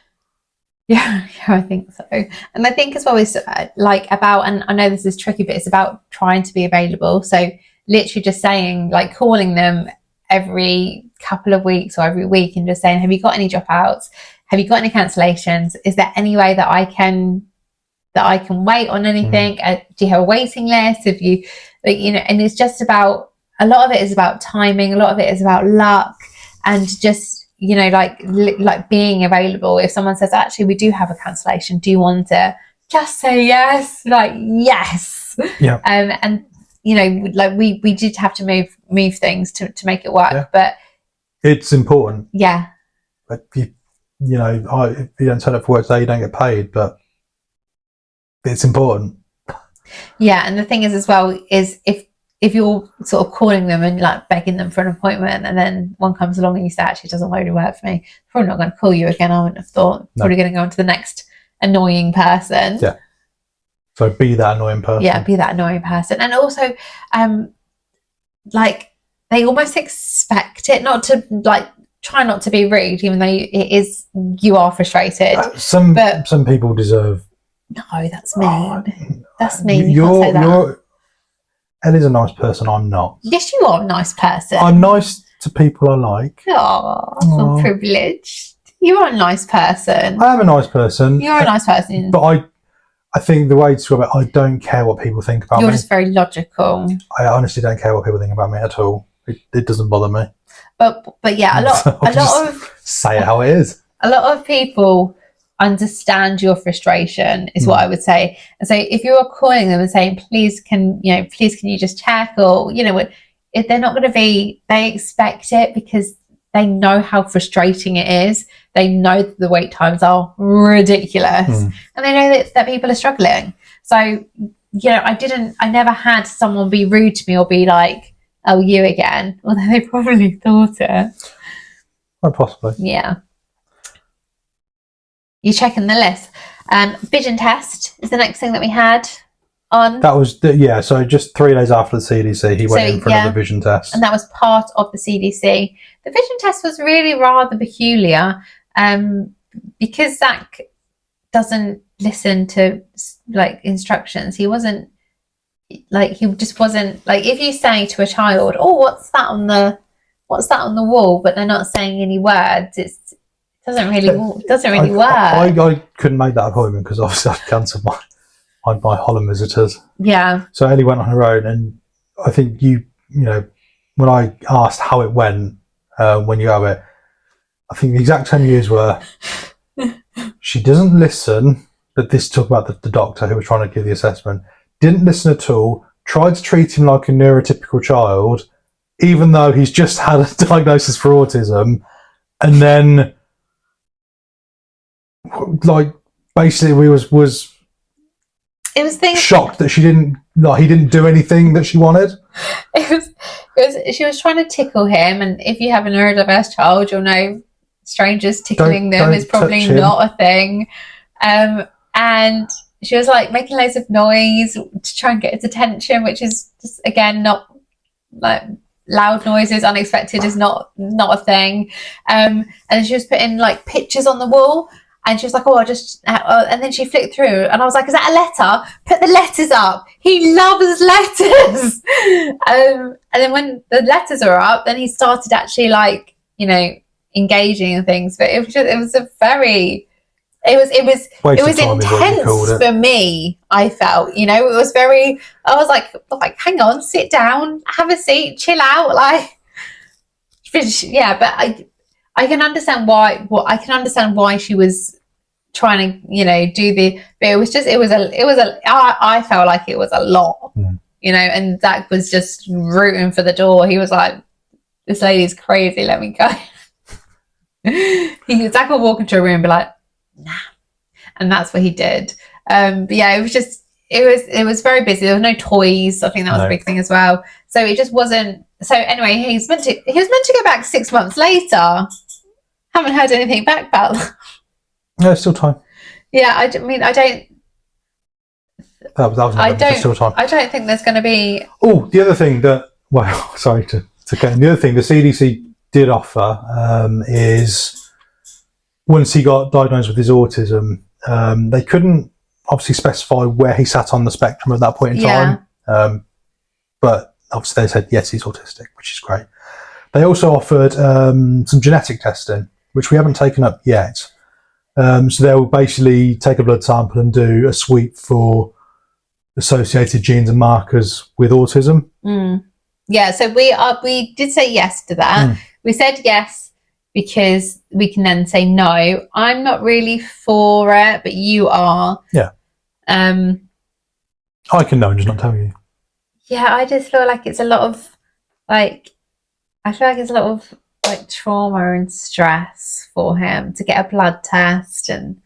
Yeah, I think so. And I think as well is about, and I know this is tricky, but it's about trying to be available. So literally just saying, calling them every couple of weeks or every week and just saying, have you got any dropouts? Have you got any cancellations? Is there any way that I can wait on anything? Do you have a waiting list? Have you, and it's just about, a lot of it is about timing. A lot of it is about luck and just, being available. If someone says, actually, we do have a cancellation, do you want it? Just say yes, yes. Yeah. And we did have to move things to make it work, but it's important. Yeah. But if you don't turn up for work today, you don't get paid, but it's important. Yeah, and the thing is as well is if you're sort of calling them and begging them for an appointment and then one comes along and you say, actually, it doesn't really work for me, probably not going to call you again. I wouldn't have thought. Probably going to go on to the next annoying person. Yeah. So be that annoying person. Yeah, be that annoying person. And also, they almost expect it, not to try not to be rude, even though you are frustrated. Some people deserve. No, that's mean. That's mean. You can't say that. Ellie's a nice person. I'm not. Yes, you are a nice person. I'm nice to people I like. Oh, I'm privileged. You are a nice person. I am a nice person. You're a nice person. But I think the way to describe it, I don't care what people think about me. You're just very logical. I honestly don't care what people think about me at all. It doesn't bother me. But yeah, a lot of say it how it is. A lot of people understand your frustration, is what I would say. And so if you are calling them and saying, please can you just check, or if they're not going to be, they expect it because they know how frustrating it is. They know that the wait times are ridiculous, and they know that people are struggling. So I never had someone be rude to me or be like, oh, you again, although they probably thought it. Oh, possibly. Yeah. You checking the list. Vision test is the next thing that we had on. That was so just 3 days after the CDC, he went in for another vision test, and that was part of the CDC. The vision test was really rather peculiar, because Zach doesn't listen to instructions. He just wasn't if you say to a child, "Oh, what's that on the wall?" but they're not saying any words, it doesn't really work. I couldn't make that appointment because obviously I cancelled my Holland visitors. Yeah. So Ellie went on her own, and I think when I asked how it went when you have it, I think the exact same news were she doesn't listen. But this talk about the doctor who was trying to give the assessment, didn't listen at all, tried to treat him like a neurotypical child, even though he's just had a diagnosis for autism, and then basically we was shocked that he didn't do anything that she wanted. She was trying to tickle him, and if you have a neurodiverse child, you'll know strangers tickling them is probably not a thing. And she was making loads of noise to try and get his attention, which is just again not loud noises, unexpected is not a thing. And she was putting pictures on the wall, and she was like, "Oh, and then she flicked through, and I was like, "Is that a letter? Put the letters up. He loves letters." And then when the letters are up, then he started actually engaging in things. But it was intense for me. I felt, it was very. I was like, hang on, sit down, have a seat, chill out, yeah. But I can understand why. I can understand why she was trying to, do the. But it was I felt like it was a lot, and Zach was just rooting for the door. He was like, "This lady's crazy. Let me go." Zach would walk into a room and be like, "Nah," and that's what he did. But yeah, it was very busy. There were no toys. I think that was a big thing as well. So it just wasn't. So anyway, he was meant to go back 6 months later. Haven't heard anything back about that. No, still time. Yeah, I don't. Still time. I don't think there's going to be. Oh, the other thing that. Well, sorry to get. The other thing the CDC did offer is once he got diagnosed with his autism, they couldn't obviously specify where he sat on the spectrum at that point in time. But obviously they said yes, he's autistic, which is great. They also offered some genetic testing, which we haven't taken up yet. So they'll basically take a blood sample and do a sweep for associated genes and markers with autism. Yeah, so we did say yes to that. We said yes because we can then say no. I'm not really for it, but you are. Yeah. I can know and just not tell you. Yeah, I just feel like it's a lot of trauma and stress for him to get a blood test, and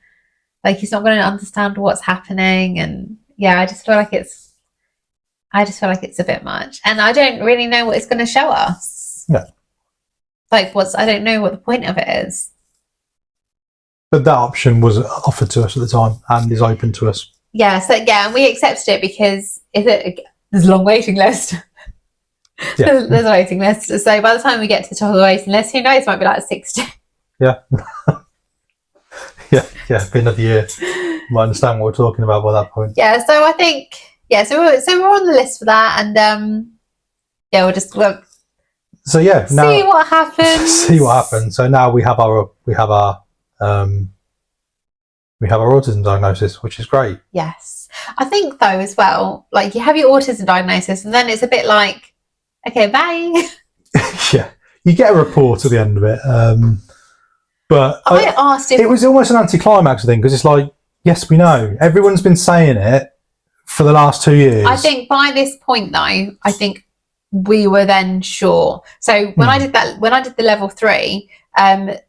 he's not going to understand what's happening, and yeah, I just feel like it's a bit much, and I don't really know what it's going to show us. Yeah. I don't know what the point of it is. But that option was offered to us at the time and is open to us. Yeah, so yeah, and we accepted it because there's a long waiting list. Yeah. There's a waiting list. So by the time we get to the top of the waiting list, who knows, it might be 60. Yeah. yeah, be another year. You might understand what we're talking about by that point. Yeah, so I think, yeah, so we're on the list for that, and yeah, we'll just look. So yeah, now See what happens. See what happens. So now we have our autism diagnosis, which is great. Yes, I think though as well, like you have your autism diagnosis, and then it's a bit like, okay, bye. Yeah, you get a report at the end of it. But I asked if it was almost an anticlimax thing, because it's like, yes, we know. Everyone's been saying it for the last 2 years. I think by this point, though, I think we were then sure. So when I did the level 3, I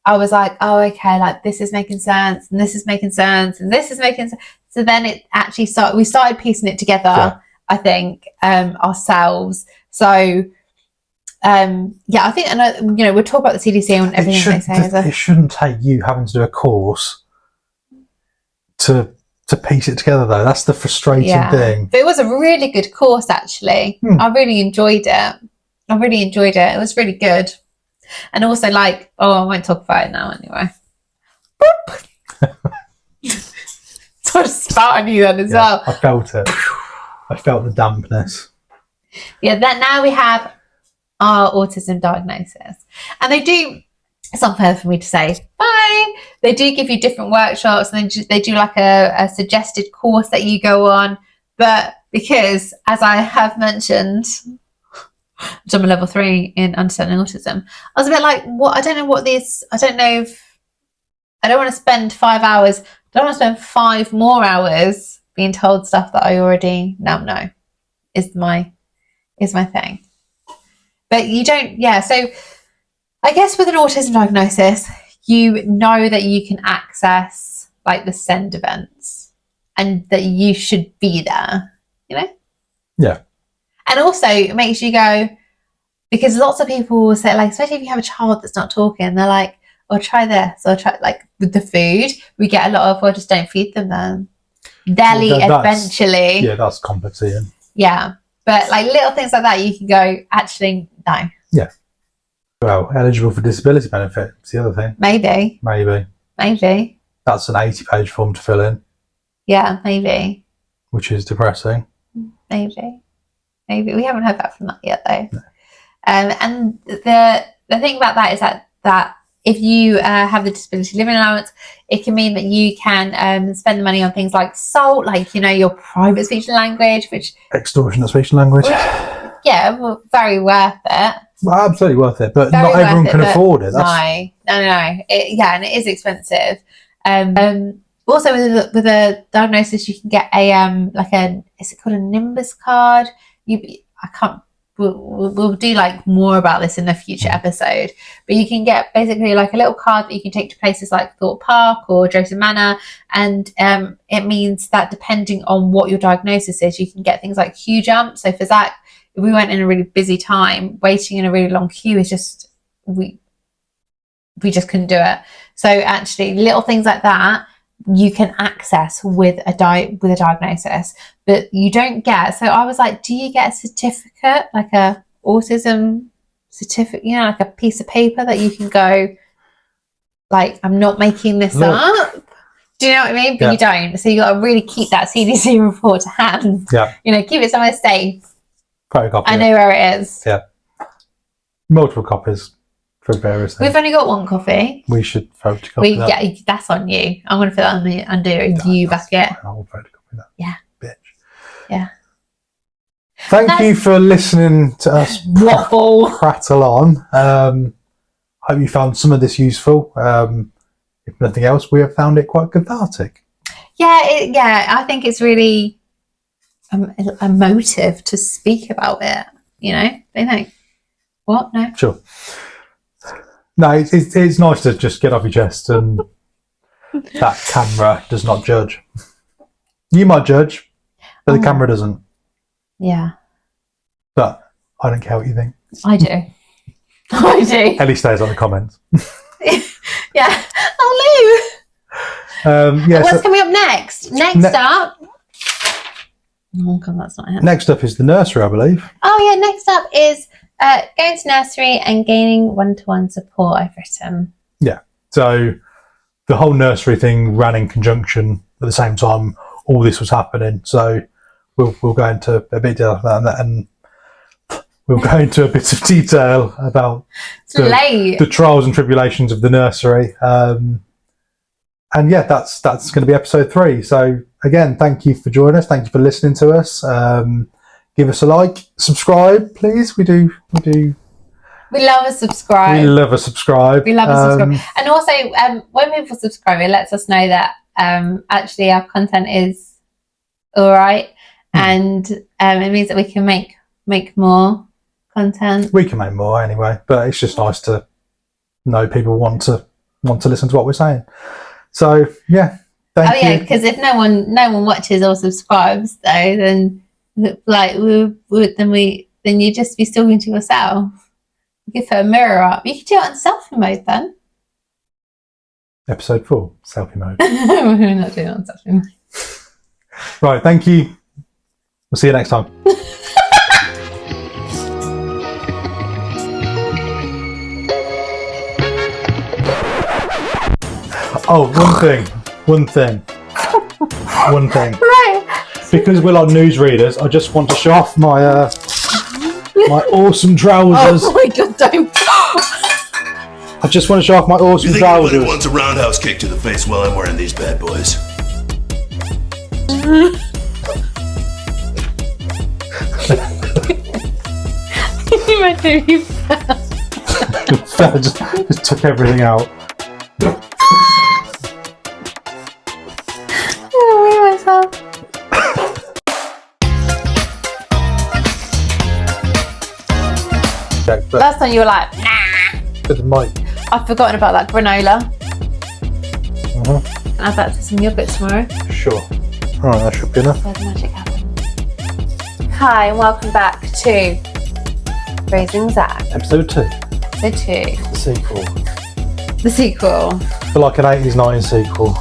was like, oh, okay, like this is making sense, and this is making sense, and this is making sense. So then it actually we started piecing it together. Yeah. I think ourselves. So. Yeah, I think, and we'll talk about the CDC and everything they say. It shouldn't take you having to do a course to piece it together, though. That's the frustrating thing. But it was a really good course, actually. I really enjoyed it. It was really good. And also, like, I won't talk about it now anyway. So I just spat on you then as well. I felt it. I felt the dampness. Yeah, now we have our autism diagnosis, and it's unfair for me to say bye. They do give you different workshops, and they do like a suggested course that you go on, but because, as I have mentioned, I'm a level 3 in understanding autism, I was a bit like, what? I don't know what this, I don't know if I don't want to spend 5 hours, I don't want to spend 5 more hours being told stuff that I already now know is my thing. But you don't, so I guess with an autism diagnosis, you know that you can access like the SEND events and that you should be there, Yeah. And also it makes you go, because lots of people will say, like, especially if you have a child that's not talking, they're like, oh, try this, or try, like with the food, we get a lot of, well, just don't feed them then. They'll eat eventually. Yeah, that's complex eating. Yeah. But like little things like that, you can go, actually, no. Yeah. Well, eligible for disability benefit is the other thing. Maybe. That's an 80-page form to fill in. Yeah, maybe. Which is depressing. Maybe. We haven't heard back from that yet, though. No. And the thing about that is that if you have the disability living allowance, it can mean that you can spend the money on things like SALT, like, your private speech and language, which... Extortionate speech and language. Yeah, well, very worth it. Well, absolutely worth it, but not everyone can afford it. No. And it is expensive. Also, with a diagnosis, you can get is it called a Nimbus card? We'll do like more about this in a future episode, but you can get basically like a little card that you can take to places like Thorpe Park or Joseph Manor, and it means that depending on what your diagnosis is, you can get things like queue jump. So for Zach, if we went in a really busy time, waiting in a really long queue is just we just couldn't do it. So actually, little things like that you can access with a diagnosis, but you don't get. So I was like, do you get a certificate, like a autism certificate, like a piece of paper that you can go, like, I'm not making this up? Do you know what I mean? But you don't. So you got to really keep that CDC report to hand. Yeah. Keep it somewhere safe. Photocopy. I know where it is. Yeah. Multiple copies. For various things. We've only got one coffee. We should photocopy that. Yeah, that's on you. I'm going to put that under you bucket. I'll photocopy that. Yeah. Bitch. Yeah. Thank you for listening to us prattle on. Hope you found some of this useful. If nothing else, we have found it quite cathartic. Yeah, I think it's really a motive to speak about it. Don't you think? What? No? Sure. No, it's nice to just get off your chest, and that camera does not judge. You might judge, but the camera doesn't. Yeah. But I don't care what you think. I do. I do. Ellie stays on the comments. Yeah. I'll leave. What's coming up next? Next up. Oh, God, that's not it. Next up is the nursery, I believe. Oh, yeah. Next up is going to nursery and gaining one-to-one support, I've written. Yeah. So the whole nursery thing ran in conjunction at the same time all this was happening. So we'll go into a bit of that, and we'll go into a bit of detail about the trials and tribulations of the nursery. And yeah, that's going to be episode 3. So again, thank you for joining us. Thank you for listening to us. Give us a like, subscribe, please. We love a subscribe. We love a subscribe. And also, when people subscribe, it lets us know that actually our content is all right, and it means that we can make more content. We can make more anyway, but it's just nice to know people want to listen to what we're saying. So yeah, thank you. Because if no one watches or subscribes, though, then then you just be talking to yourself. You could put a mirror up. You could do it on selfie mode then. Episode 4, selfie mode. We're not doing it on selfie mode. Right, thank you. We'll see you next time. Oh, one thing. Right. Because we're like newsreaders, I just want to show off my my awesome trousers. Oh my god, don't. I just want to show off my awesome you think trousers. anybody wants a roundhouse kick to the face while I'm wearing these bad boys? Imagine you just took everything out. myself. Last time you were like, nah. With the mic. I've forgotten about that granola. Add that to some yogurt tomorrow. Sure. Alright, that should be enough. Where the magic happens. Hi, and welcome back to Raising Zach. Episode 2. Episode 2. The sequel. The sequel. For like an 80s, 90s sequel.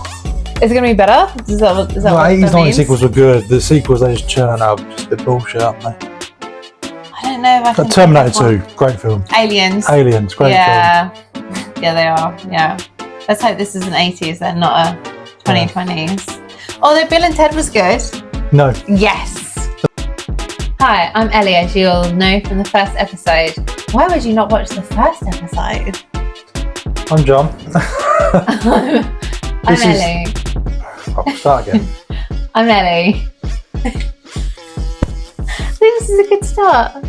Is it going to be better? Is that what 80s, 90s means? sequels were good. The sequels, they just churn out just a bit bullshit, aren't they? I don't know if I can Terminator 2, great film. Aliens, great film. Yeah, they are. Yeah. Let's hope this is an 80s then, not a 2020s. Although Bill and Ted was good. No. Yes. Hi, I'm Ellie, as you'll know from the first episode. Why would you not watch the first episode? I'm John. I'm Ellie. I'll start again. I'm Ellie. I think this is a good start.